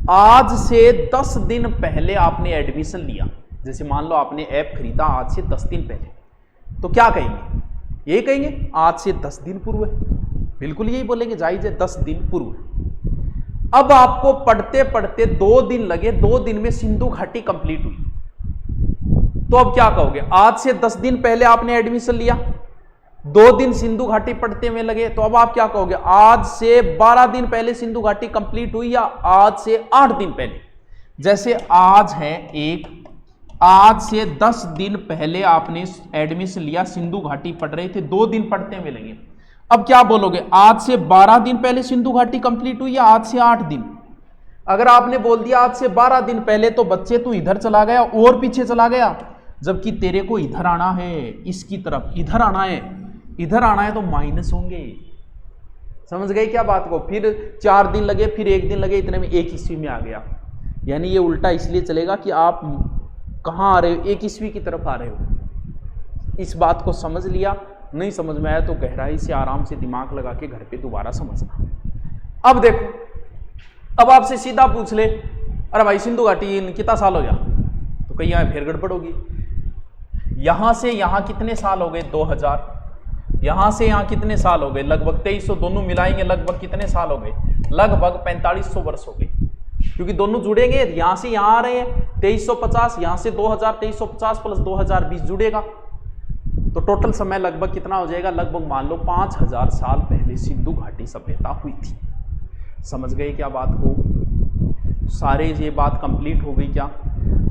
आज से 10 दिन पहले आपने एडमिशन लिया, जैसे मान लो आपने ऐप खरीदा आज से 10 दिन पहले, तो क्या कहेंगे, यही कहेंगे आज से 10 दिन पूर्व है, बिल्कुल यही बोलेंगे, जायज है, 10 दिन पूर्व। अब आपको पढ़ते पढ़ते 2 दिन लगे, 2 दिन में सिंधु घाटी कंप्लीट हुई, तो अब क्या कहोगे, आज से 10 दिन पहले आपने एडमिशन लिया, 2 दिन सिंधु घाटी पढ़ते में लगे, तो अब आप क्या कहोगे, आज से 12 दिन पहले सिंधु घाटी कंप्लीट हुई या आज से 8 दिन पहले। जैसे आज है 1, आज से 10 दिन पहले आपने एडमिशन लिया, सिंधु घाटी पढ़ रहे थे, 2 दिन पढ़ते में लगे, अब क्या बोलोगे, आज से 12 दिन पहले सिंधु घाटी कंप्लीट हुई या आज से 8 दिन। अगर आपने बोल दिया आज से 12 दिन पहले, तो बच्चे तू इधर चला गया और पीछे चला गया, जबकि तेरे को इधर आना है, इसकी तरफ इधर आना है, इधर आना है, तो माइनस होंगे। समझ गए क्या बात को। फिर 4 दिन लगे, फिर 1 दिन लगे, इतने में 1 ईस्वी में आ गया। यानी ये उल्टा इसलिए चलेगा कि आप कहाँ आ रहे हो, 1 ईस्वी की तरफ आ रहे हो। इस बात को समझ लिया, नहीं समझ में आया तो गहराई से आराम से दिमाग लगा के घर पे दोबारा समझना। अब देखो, अब आपसे सीधा पूछ ले, अरे भाई सिंधु घाटी कितना साल हो गया, तो कहीं यहाँ फिर गड़बड़ होगी। यहां से यहां कितने साल हो गए, 2000, यहां से यहां कितने साल हो गए, लगभग 2300, दोनों मिलाएंगे लगभग कितने साल हो गए, लगभग 4500 वर्ष हो गए, क्योंकि दोनों जुड़ेंगे, यहां से यहां आ रहे हैं 2350, यहां से 2000, 2350 प्लस 2020 जुड़ेगा, तो टोटल समय लगभग कितना हो जाएगा, लगभग मान लो 5000 साल पहले सिंधु घाटी सभ्यता हुई थी। समझ गए क्या बात को, सारे ये बात कंप्लीट हो गई क्या।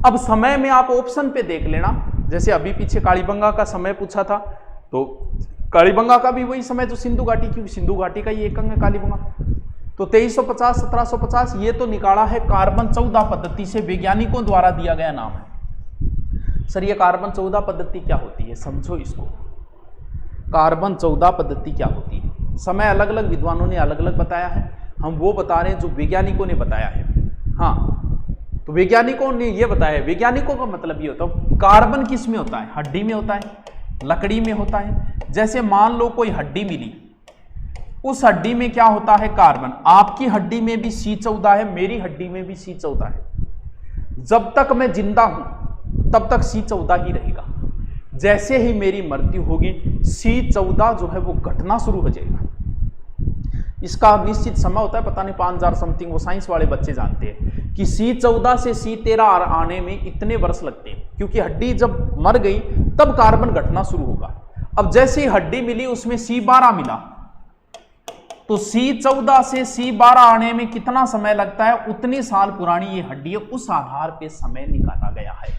अब समय में आप ऑप्शन पे देख लेना, जैसे अभी पीछे कालीबंगा का समय पूछा था, तो कालीबंगा का भी वही समय जो सिंधु घाटी, क्योंकि सिंधु घाटी का ही एक अंग है कालीबंगा। तो 2350, 1750 ये तो निकाला है कार्बन 14 पद्धति से, वैज्ञानिकों द्वारा दिया गया नाम है। सर ये कार्बन 14 पद्धति क्या होती है, समझो इसको। कार्बन 14 पद्धति क्या होती है, समय अलग अलग विद्वानों ने अलग अलग बताया है, हम वो बता रहे हैं जो वैज्ञानिकों ने बताया है। हाँ, तो वैज्ञानिकों ने ये बताया है, वैज्ञानिकों का मतलब ये होता है कार्बन किस में होता है, हड्डी में होता है, लकड़ी में होता है। जैसे मान लो कोई हड्डी मिली, उस हड्डी में क्या होता है, कार्बन। आपकी हड्डी में भी C14 है, मेरी हड्डी में भी C14 है। जब तक मैं जिंदा हूं तब तक C14 ही रहेगा। जैसे ही मेरी मृत्यु होगी C14 जो है वो घटना शुरू हो जाएगा। इसका निश्चित समय होता है, पता नहीं 5000 समथिंग, वो साइंस वाले बच्चे जानते हैं कि C14 से C13 आने में इतने वर्ष लगते हैं, क्योंकि हड्डी जब मर गई तब कार्बन घटना शुरू होगा। अब जैसे ही हड्डी मिली उसमें C12 मिला, तो C14 से C12 आने में कितना समय लगता है, उतने साल पुरानी ये हड्डी है, उस आधार पे समय निकाला गया है।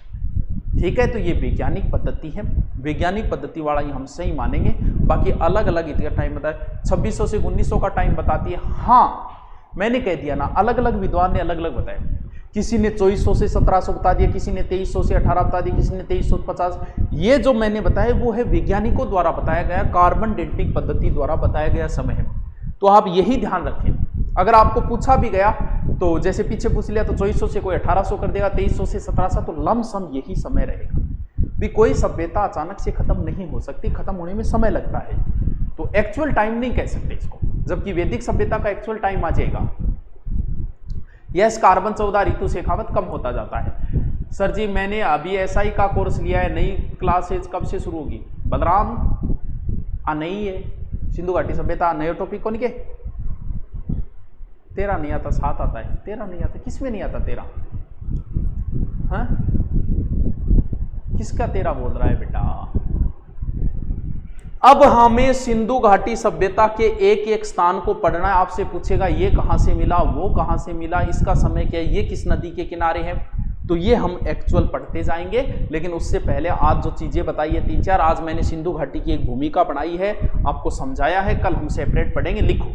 ठीक है, तो ये वैज्ञानिक पद्धति है, वैज्ञानिक पद्धति वाला ही हम सही मानेंगे। बाकी अलग अलग इतना टाइम बताया, 2600 से 1900 का टाइम बताती है। हाँ, मैंने कह दिया ना, अलग अलग विद्वान ने अलग अलग बताया। किसी ने 2400 से 1700 बता दिया, किसी ने 2300 से 18 बता दिया, किसी ने 2350। ये जो मैंने बताया वो है वैज्ञानिकों द्वारा बताया गया, कार्बन डेटिंग पद्धति द्वारा बताया गया समय है। तो आप यही ध्यान रखें। अगर आपको पूछा भी गया तो जैसे पीछे पूछ लिया तो 2400 से कोई 1800 कर देगा, 2300 से 1700, तो लमसम यही समय रहेगा। भी कोई सभ्यता अचानक से खत्म नहीं हो सकती, खत्म होने में समय लगता है, तो एक्चुअल टाइम नहीं कह सकते इसको, जबकि वैदिक सभ्यता का एक्चुअल टाइम आ जाएगा। यस, कार्बन 14 ऋतु शेखावत कम होता जाता है। सर जी मैंने अभी SI का कोर्स लिया है, नई क्लासेज कब से शुरू होगी? बलराम नई है, सिंधु घाटी सभ्यता नए टॉपिक कौन के? 13 नहीं आता, 7 आता है। 13 नहीं आता, किस में नहीं आता 13? हाँ, किसका 13 बोल रहा है बेटा? अब हमें सिंधु घाटी सभ्यता के एक एक स्थान को पढ़ना है। आपसे पूछेगा ये कहां से मिला, वो कहां से मिला, इसका समय क्या है, ये किस नदी के किनारे है, तो ये हम एक्चुअल पढ़ते जाएंगे, लेकिन उससे पहले आज जो चीजें बताई है 3-4, आज मैंने सिंधु घाटी की एक भूमिका पढ़ाई है, आपको समझाया है, कल हम सेपरेट पढ़ेंगे। लिखो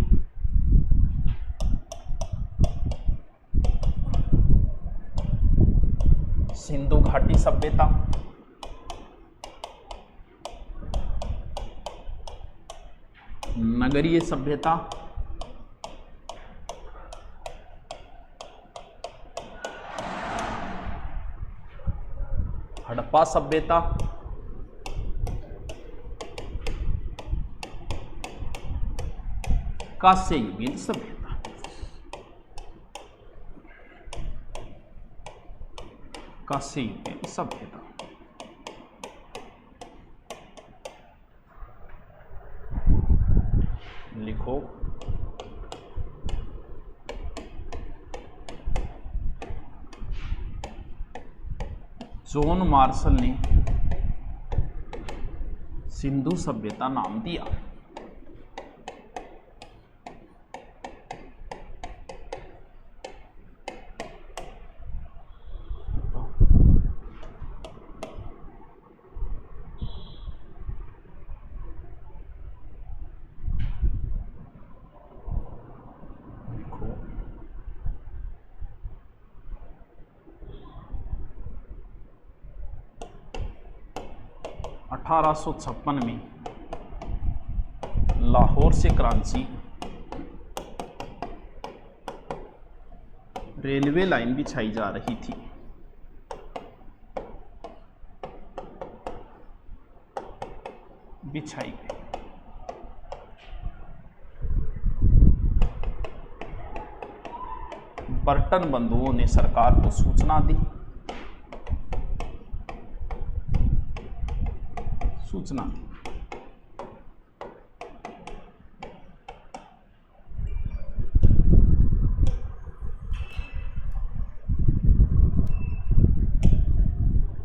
सिंधु घाटी सभ्यता, नगरीय सभ्यता, हड़प्पा सभ्यता, कांस्ययुगीन सभ्यता। कांस्ययुगीन सभ्यता। लिखो जॉन मार्शल ने सिंधु सभ्यता नाम दिया। लिखो 1856 में लाहौर से कराची रेलवे लाइन बिछाई जा रही थी। बिछाई गई। बर्टन बंधुओं ने सरकार को सूचना दी।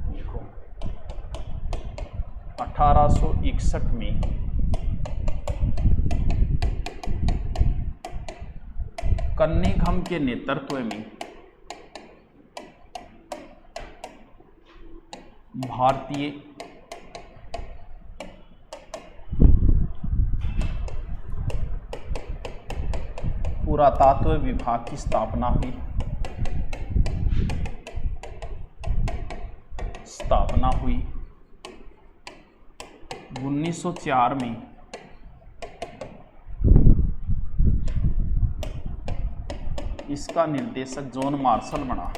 देखो 1861 में कन्निंघम के नेतृत्व में भारतीय पुरातत्व विभाग की स्थापना हुई। 1904 में इसका निर्देशक जॉन मार्शल बना।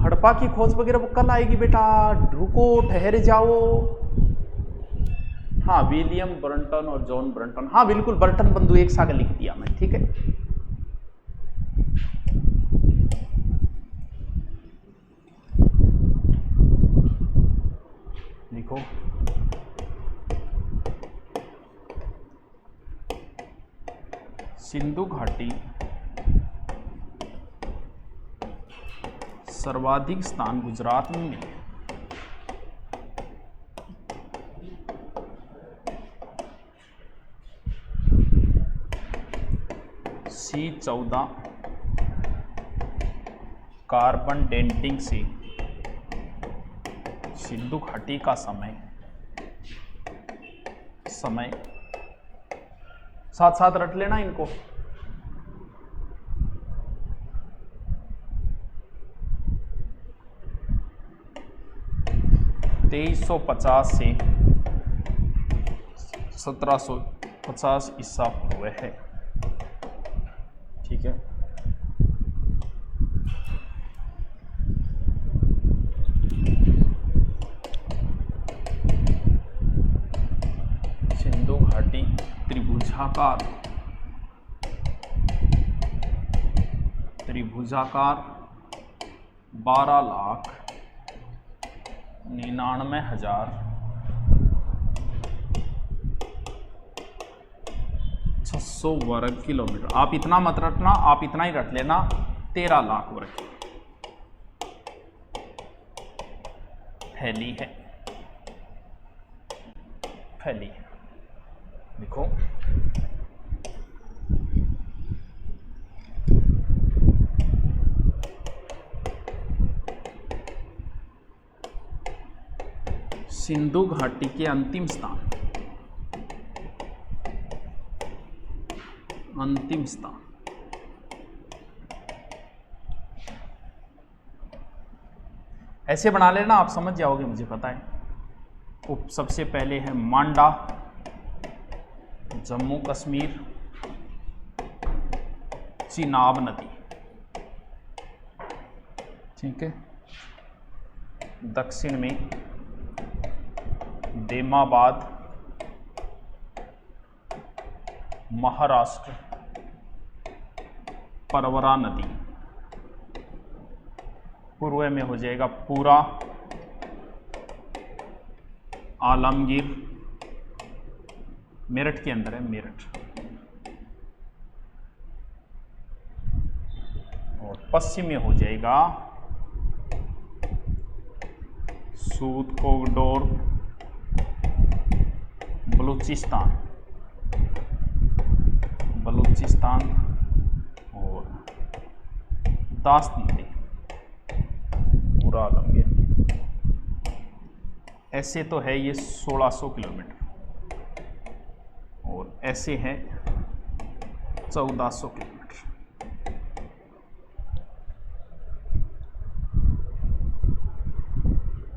हड़प्पा की खोज वगैरह वो कल आएगी बेटा, रुको ठहर जाओ। हाँ, विलियम ब्रंटन और जॉन ब्रंटन, हाँ बिल्कुल, बर्टन बंधु एक साथ लिख दिया मैं, ठीक है। लिखो सिंधु घाटी सर्वाधिक स्थान गुजरात में मिले। C14 कार्बन डेटिंग से सिंधु घाटी का समय साथ साथ रट लेना इनको। (2350 से 1750 ईसा पूर्व है, ठीक है। सिंधु घाटी त्रिभुजाकार 12,99,600 वर्ग किलोमीटर। आप इतना मत रटना, आप इतना ही रट लेना, 13 लाख वर्ग। फैली है, फैली है। देखो सिंधु घाटी के अंतिम स्थान, अंतिम स्थान। ऐसे बना लेना, आप समझ जाओगे, मुझे पता है। सबसे पहले है मांडा, जम्मू कश्मीर, चिनाब नदी, ठीक है। दक्षिण में देमाबाद, महाराष्ट्र, परवरा नदी। पूर्व में हो जाएगा पूरा, आलमगीर, मेरठ के अंदर है मेरठ। और पश्चिम में हो जाएगा सूद कोगडोर, बलूचिस्तान, बलूचिस्तान और दास्त नदी, पूरा आलमगीर। ऐसे तो है ये 1600 किलोमीटर और ऐसे है 1400 किलोमीटर।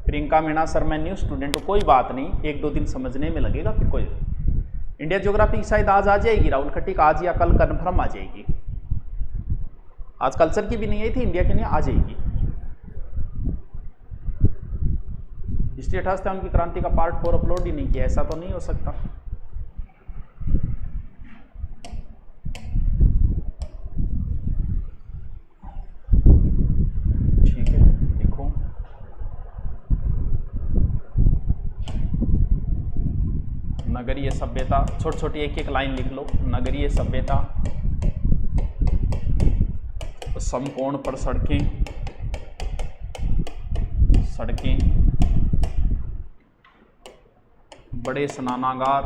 प्रियंका मीणा सर, मैं न्यू स्टूडेंट हूँ, कोई बात नहीं, 1-2 दिन समझने में लगेगा, फिर कोई। इंडिया ज्योग्राफी शायद आज आ जाएगी, राहुल खट्टिक, आज या कल कन्फर्म आ जाएगी। आज कल्चर की भी नहीं आई थी, इंडिया की नहीं, आ जाएगी। हिस्ट्री 58 की क्रांति का पार्ट 4 अपलोड ही नहीं किया, ऐसा तो नहीं हो सकता। ठीक है, देखो नगरीय सभ्यता, छोटी छोटी एक एक लाइन लिख लो। नगरीय सभ्यता, समकोण पर सड़कें, सड़कें, बड़े स्नानागार,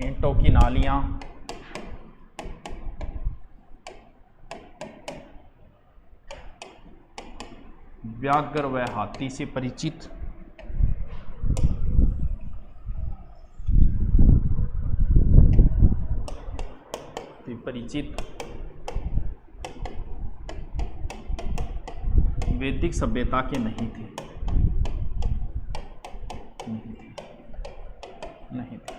ईंटों की नालियां, व्याघ्र व हाथी से परिचित, वैदिक सभ्यता के नहीं थे, नहीं थे।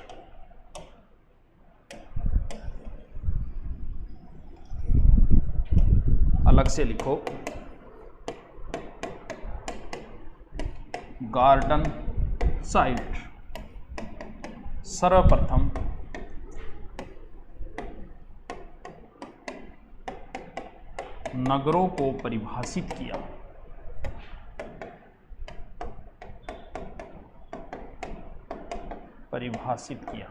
अलग से लिखो, गार्डन साइट, सर्वप्रथम नगरों को परिभाषित किया। परिभाषित किया।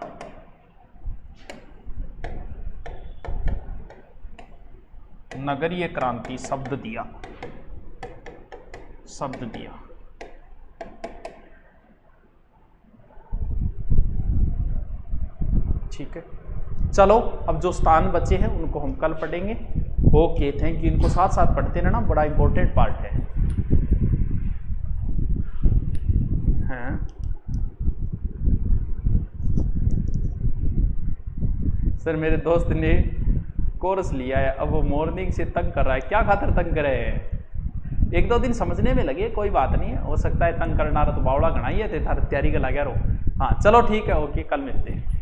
नगरीय क्रांति शब्द दिया, शब्द दिया। ठीक है, चलो अब जो स्थान बचे हैं उनको हम कल पढ़ेंगे। Okay, thank you. इनको साथ साथ पढ़ते रहना, बड़ा इंपॉर्टेंट पार्ट है। हाँ सर, मेरे दोस्त ने कोर्स लिया है, अब वो मॉर्निंग से तंग कर रहा है। क्या खातर तंग कर रहे हैं? 1-2 दिन समझने में लगे, कोई बात नहीं है, हो सकता है तंग करना रहा तो बावड़ा घना ही है, तैयारी का लगा रहो। हाँ चलो ठीक है, ओके, कल मिलते हैं।